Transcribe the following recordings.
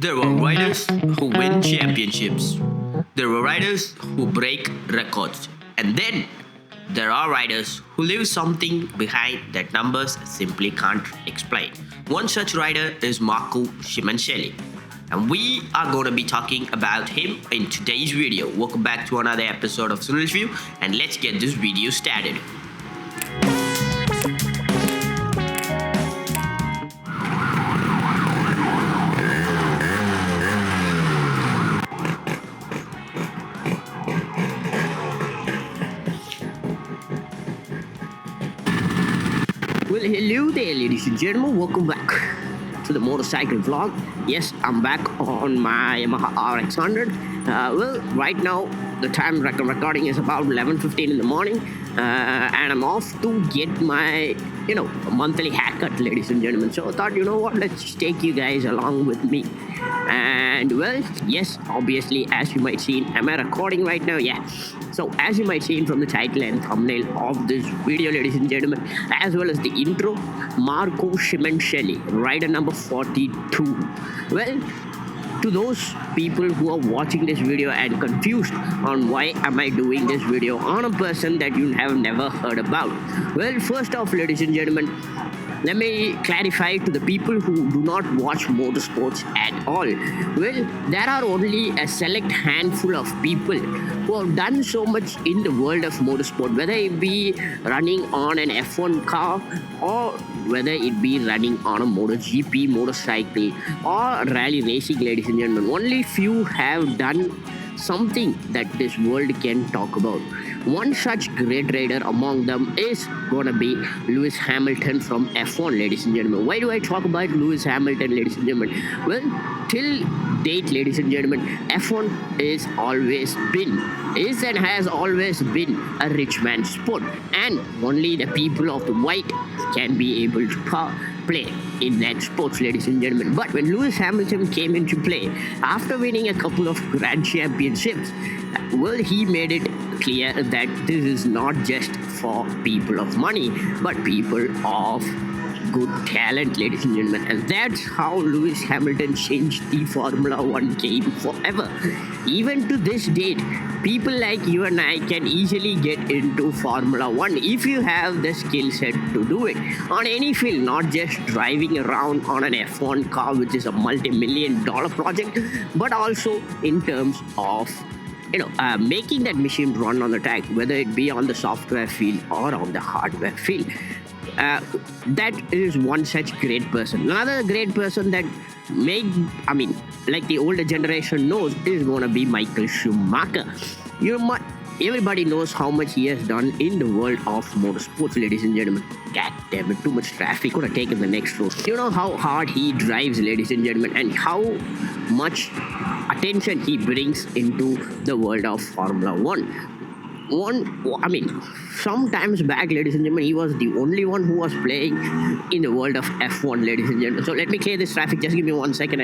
There were riders who win championships. There were riders who break records. And then there are riders who leave something behind that numbers simply can't explain. One such rider is Marco Schimancelli. And we are going to be talking about him in today's video. Welcome back to another episode of Sunil's View, and let's get this video started. Well, hello there, ladies and gentlemen. Welcome back to the motorcycle vlog. Yes, I'm back on my Yamaha RX100. Right now the time recording is about 11:15 in the morning, and I'm off to get my monthly haircut, ladies and gentlemen. So I thought, let's take you guys along with me. And well, yes, obviously, as you might see, am I recording right now? Yeah. So as you might see from the title and thumbnail of this video, ladies and gentlemen, as well as the intro, Marco Schimancelli, rider number 42. Well, to those people who are watching this video and confused on why am I doing this video on a person that you have never heard about. Well, first off, ladies and gentlemen, let me clarify to the people who do not watch motorsports at all. Well, there are only a select handful of people who have done so much in the world of motorsport, whether it be running on an F1 car or whether it be running on a MotoGP motorcycle or rally racing, ladies and gentlemen. Only few have done something that this world can talk about. One such great rider among them is gonna be Lewis Hamilton from F1, ladies and gentlemen. Why do I talk about Lewis Hamilton, ladies and gentlemen? Well, till date, ladies and gentlemen, F1 is and has always been a rich man's sport, and only the people of the white can be able to play in that sports, ladies and gentlemen. But when Lewis Hamilton came into play, after winning a couple of grand championships, well, he made it clear that this is not just for people of money, but people of good talent, ladies and gentlemen. And that's how Lewis Hamilton changed the Formula One game forever. Even to this date, people like you and I can easily get into Formula One if you have the skill set to do it on any field, not just driving around on an F1 car, which is a multi-million-dollar project, but also in terms of making that machine run on the track, whether it be on the software field or on the hardware field. That is one such great person. Another great person that like the older generation knows, is going to be Michael Schumacher. Everybody knows how much he has done in the world of motorsports, ladies and gentlemen. God damn it, too much traffic. Gonna take in the next road. You know how hard he drives, ladies and gentlemen, and how much attention he brings into the world of Formula One. Sometimes back, ladies and gentlemen, he was the only one who was playing in the world of F1, ladies and gentlemen. So let me clear this traffic. Just give me 1 second.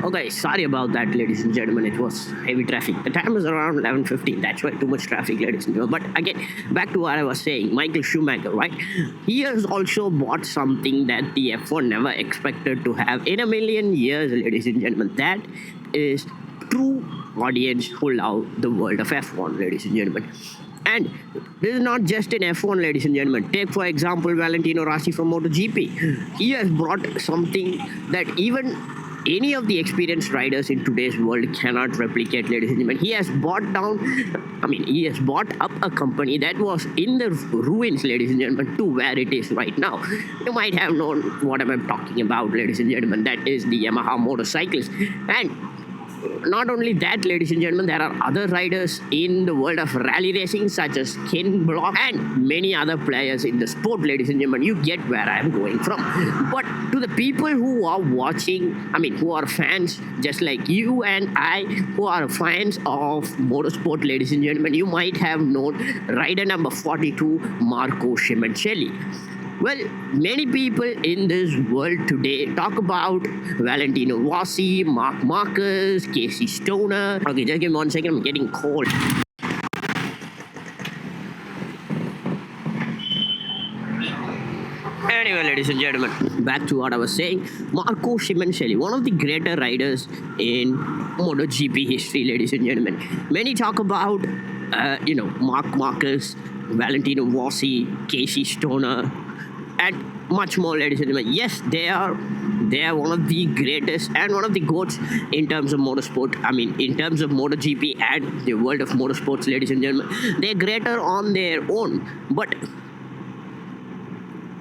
Okay, sorry about that, ladies and gentlemen. It was heavy traffic. The time is around 11:15. That's why too much traffic, ladies and gentlemen. But again, back to what I was saying. Michael Schumacher, right? He has also bought something that the F1 never expected to have in a million years, ladies and gentlemen. That is true audience who love the world of F1, ladies and gentlemen. And this is not just in F1, ladies and gentlemen. Take, for example, Valentino Rossi from MotoGP. He has brought something that even any of the experienced riders in today's world cannot replicate, ladies and gentlemen. He has bought up a company that was in the ruins, ladies and gentlemen, to where it is right now. You might have known what I'm talking about, ladies and gentlemen. That is the Yamaha motorcycles. And not only that, ladies and gentlemen, there are other riders in the world of rally racing, such as Ken Block and many other players in the sport, ladies and gentlemen. You get where I'm going from. But to the people who are watching, who are fans, just like you and I, who are fans of motorsport, ladies and gentlemen, you might have known rider number 42, Marco Schimancelli. Well, many people in this world today talk about Valentino Rossi, Marc Marquez, Casey Stoner. Okay, just give me 1 second, I'm getting cold. Anyway, ladies and gentlemen, back to what I was saying. Marco Simoncelli, one of the greater riders in MotoGP history, ladies and gentlemen. Many talk about, Marc Marquez, Valentino Rossi, Casey Stoner, and much more, ladies and gentlemen. Yes, they are one of the greatest and one of the goats in terms of motorsport. I mean, in terms of MotoGP and the world of motorsports, ladies and gentlemen. They're greater on their own, but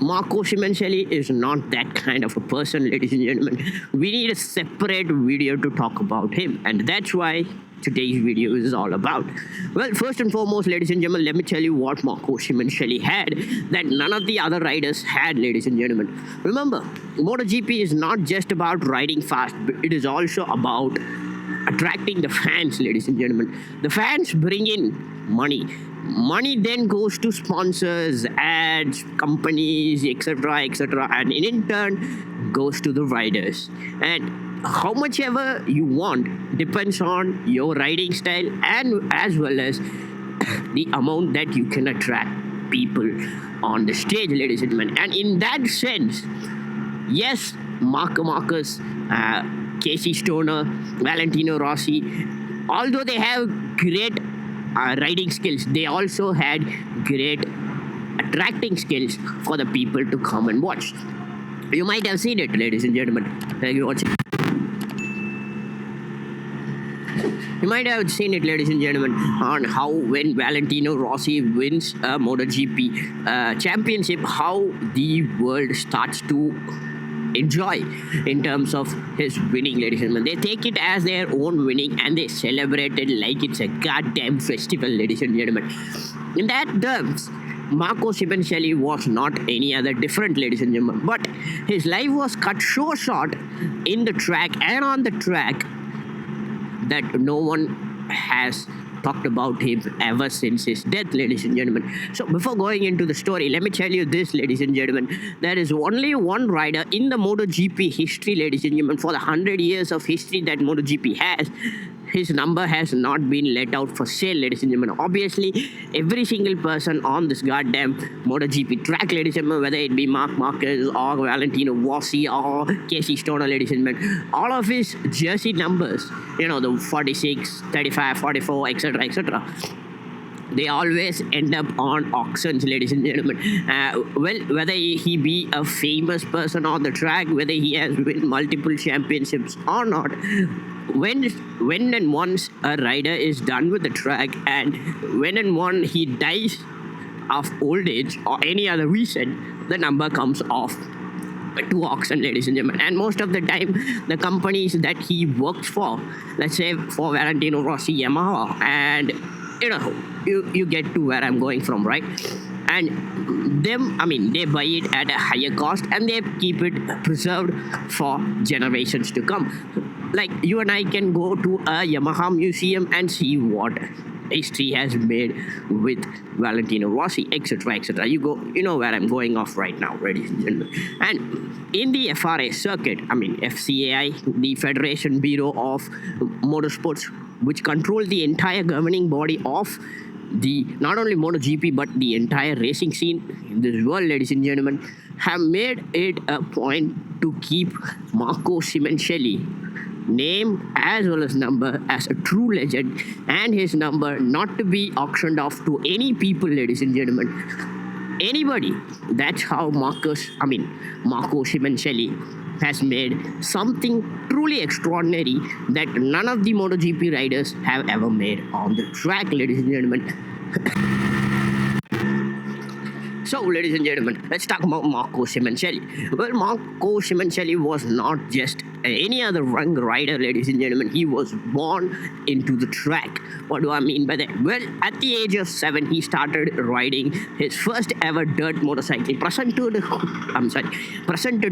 Marco Simoncelli is not that kind of a person, ladies and gentlemen. We need a separate video to talk about him, and that's why today's video is all about. Well, first and foremost, ladies and gentlemen, let me tell you what Marco Simoncelli had that none of the other riders had, ladies and gentlemen. Remember, MotoGP is not just about riding fast, but it is also about attracting the fans, ladies and gentlemen. The fans bring in money. Money then goes to sponsors, ads, companies, etc., etc., and in turn goes to the riders. And how much ever you want depends on your riding style and as well as the amount that you can attract people on the stage, ladies and gentlemen. And in that sense, yes, Marc Marquez, Casey Stoner, Valentino Rossi, although they have great riding skills, they also had great attracting skills for the people to come and watch. You might have seen it, ladies and gentlemen. You might have seen it, ladies and gentlemen, on how when Valentino Rossi wins a MotoGP championship, how the world starts to enjoy in terms of his winning, ladies and gentlemen. They take it as their own winning and they celebrate it like it's a goddamn festival, ladies and gentlemen. In that terms, Marco Simoncelli was not any other different, ladies and gentlemen, but his life was cut so short in the track and on the track that no one has talked about him ever since his death, ladies and gentlemen. So before going into the story, let me tell you this, ladies and gentlemen. There is only one rider in the MotoGP history, ladies and gentlemen, for the 100 years of history that MotoGP has. His number has not been let out for sale, ladies and gentlemen. Obviously, every single person on this goddamn MotoGP track, ladies and gentlemen, whether it be Marc Marquez or Valentino Rossi or Casey Stoner, ladies and gentlemen, all of his jersey numbers, the 46, 35, 44, etc., etc., they always end up on auctions, ladies and gentlemen. Well, whether he be a famous person on the track, whether he has won multiple championships or not, when and once a rider is done with the track and when and when he dies of old age or any other reason, the number comes off to auction, ladies and gentlemen. And most of the time, the companies that he works for, let's say for Valentino Rossi, Yamaha, and you get to where I'm going from, right? And they buy it at a higher cost and they keep it preserved for generations to come. Like you and I can go to a Yamaha museum and see what history has made with Valentino Rossi, etc., etc. You know where I'm going off right now, ladies and gentlemen. And in the FRA circuit, FCAI, the Federation Bureau of Motorsports, which control the entire governing body of the not only MotoGP but the entire racing scene in this world, ladies and gentlemen, have made it a point to keep Marco Simoncelli name as well as number as a true legend and his number not to be auctioned off to any people, ladies and gentlemen. Anybody. That's how Marco Simoncelli has made something truly extraordinary that none of the MotoGP riders have ever made on the track, ladies and gentlemen. So, ladies and gentlemen, let's talk about Marco Simoncelli. Well, Marco Simoncelli was not just any other young rider, ladies and gentlemen. He was born into the track. What do I mean by that? Well, at the age of 7, he started riding his first ever dirt motorcycle presented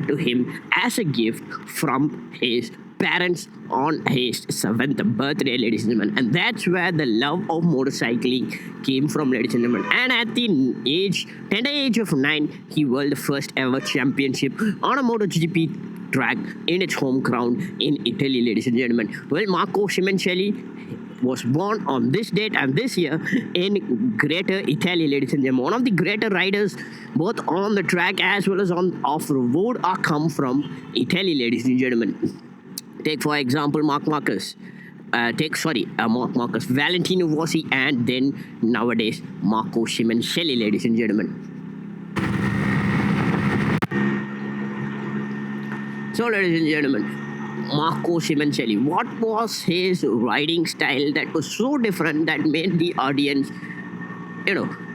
to him as a gift from his parents on his 7th birthday, ladies and gentlemen. And that's where the love of motorcycling came from, ladies and gentlemen. And at the tender age of 9, he won the first ever championship on a MotoGP track in its home ground in Italy, ladies and gentlemen. Well, Marco Simoncelli was born on this date and this year in Greater Italy, ladies and gentlemen. One of the greater riders, both on the track as well as on off-road, are come from Italy, ladies and gentlemen. Take for example Mark Marcus. Mark Marcus, Valentino Rossi, and then nowadays Marco Simoncelli, ladies and gentlemen. So, ladies and gentlemen, Marco Simoncelli, what was his riding style that was so different that made the audience,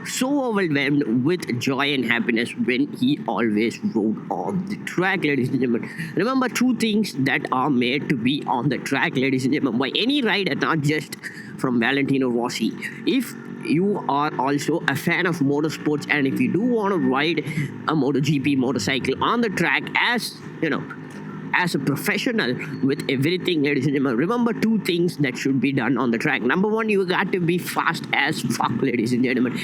so overwhelmed with joy and happiness when he always rode on the track, ladies and gentlemen? Remember two things that are made to be on the track, ladies and gentlemen, by any rider, not just from Valentino Rossi. If you are also a fan of motorsports and if you do want to ride a MotoGP motorcycle on the track as a professional with everything, ladies and gentlemen, remember two things that should be done on the track. Number one, you got to be fast as fuck, ladies and gentlemen.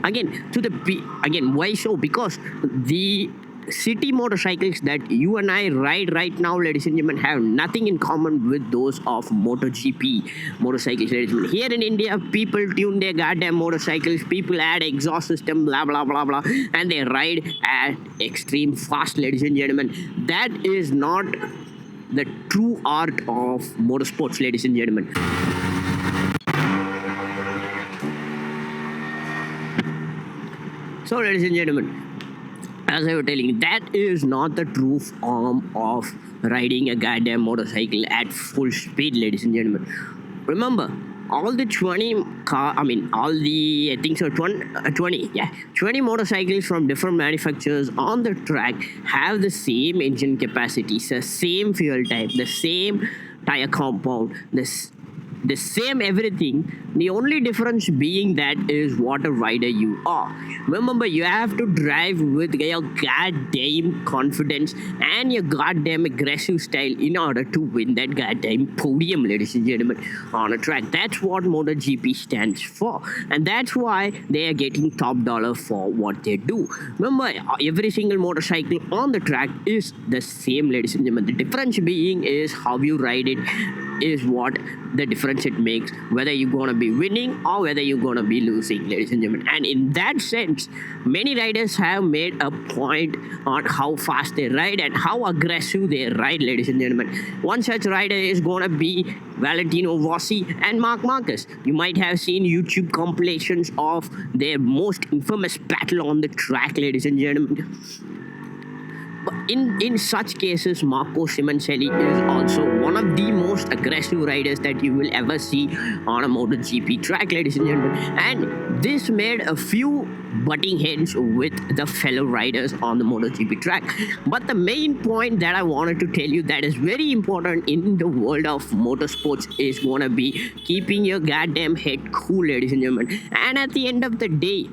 Again, why so? Because the city motorcycles that you and I ride right now, ladies and gentlemen, have nothing in common with those of MotoGP motorcycles, ladies and gentlemen. Here in India, people tune their goddamn motorcycles, people add exhaust system, blah blah blah blah, and they ride at extreme fast, ladies and gentlemen. That is not the true art of motorsports, ladies and gentlemen. So, ladies and gentlemen, as I was telling you, that is not the true form of riding a goddamn motorcycle at full speed, ladies and gentlemen. Remember, all the 20 motorcycles from different manufacturers on the track have the same engine capacity, the same fuel type, the same tire compound, the same everything. The only difference being that is what a rider you are. Remember, you have to drive with your goddamn confidence and your goddamn aggressive style in order to win that goddamn podium, ladies and gentlemen, on a track. That's what MotoGP stands for, and that's why they are getting top dollar for what they do. Remember, every single motorcycle on the track is the same, ladies and gentlemen. The difference being is how you ride it is what the difference it makes, whether you're gonna be winning or whether you're gonna be losing, ladies and gentlemen. And in that sense, many riders have made a point on how fast they ride and how aggressive they ride, ladies and gentlemen. One such rider is gonna be Valentino Rossi and Marc Marquez. You might have seen YouTube compilations of their most infamous battle on the track, ladies and gentlemen. In such cases, Marco Simoncelli is also one of the most aggressive riders that you will ever see on a MotoGP track, ladies and gentlemen. And this made a few butting heads with the fellow riders on the MotoGP track. But the main point that I wanted to tell you that is very important in the world of motorsports is going to be keeping your goddamn head cool, ladies and gentlemen. And at the end of the day,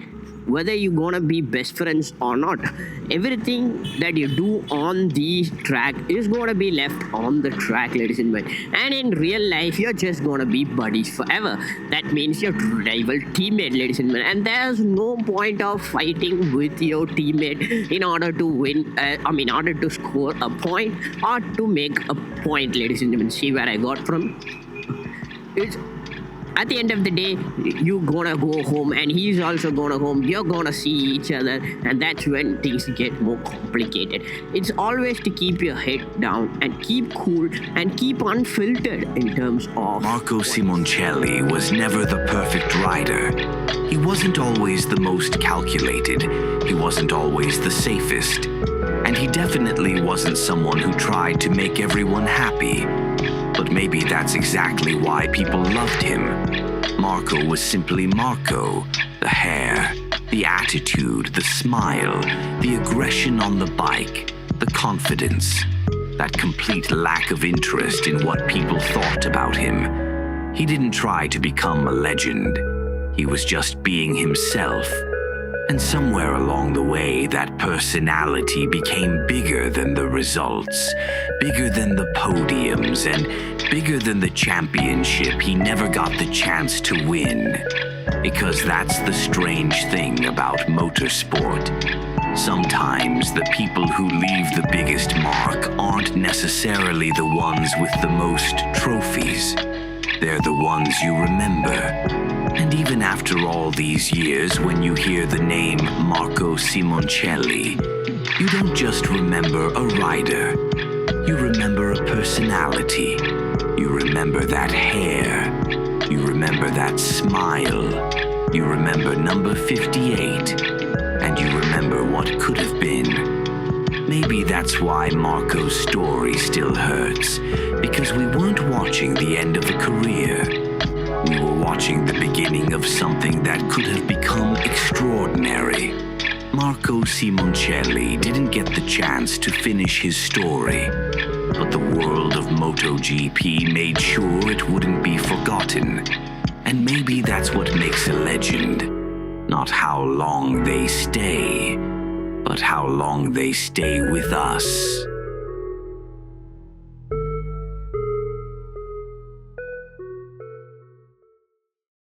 whether you're gonna be best friends or not, everything that you do on the track is gonna be left on the track, ladies and gentlemen. And in real life, you're just gonna be buddies forever. That means your rival teammate, ladies and gentlemen. And there's no point of fighting with your teammate in order to win, in order to score a point or to make a point, ladies and gentlemen. See where I got from? It's at the end of the day, you're gonna go home and he's also gonna home. You're gonna see each other, and that's when things get more complicated. It's always to keep your head down and keep cool and keep unfiltered in terms of... Marco Simoncelli was never the perfect rider. He wasn't always the most calculated. He wasn't always the safest. And he definitely wasn't someone who tried to make everyone happy. But maybe that's exactly why people loved him. Marco was simply Marco. The hair, the attitude, the smile, the aggression on the bike, the confidence, that complete lack of interest in what people thought about him. He didn't try to become a legend. He was just being himself. And somewhere along the way, that personality became bigger than the results, bigger than the podiums, and bigger than the championship he never got the chance to win. Because that's the strange thing about motorsport. Sometimes the people who leave the biggest mark aren't necessarily the ones with the most trophies. They're the ones you remember. And even after all these years, when you hear the name Marco Simoncelli, you don't just remember a rider. You remember a personality. You remember that hair. You remember that smile. You remember number 58. And you remember what could have been. Maybe that's why Marco's story still hurts, because we weren't watching the end of a career. We were watching the beginning of something that could have become extraordinary. Marco Simoncelli didn't get the chance to finish his story, but the world of MotoGP made sure it wouldn't be forgotten. And maybe that's what makes a legend. Not how long they stay, but how long they stay with us.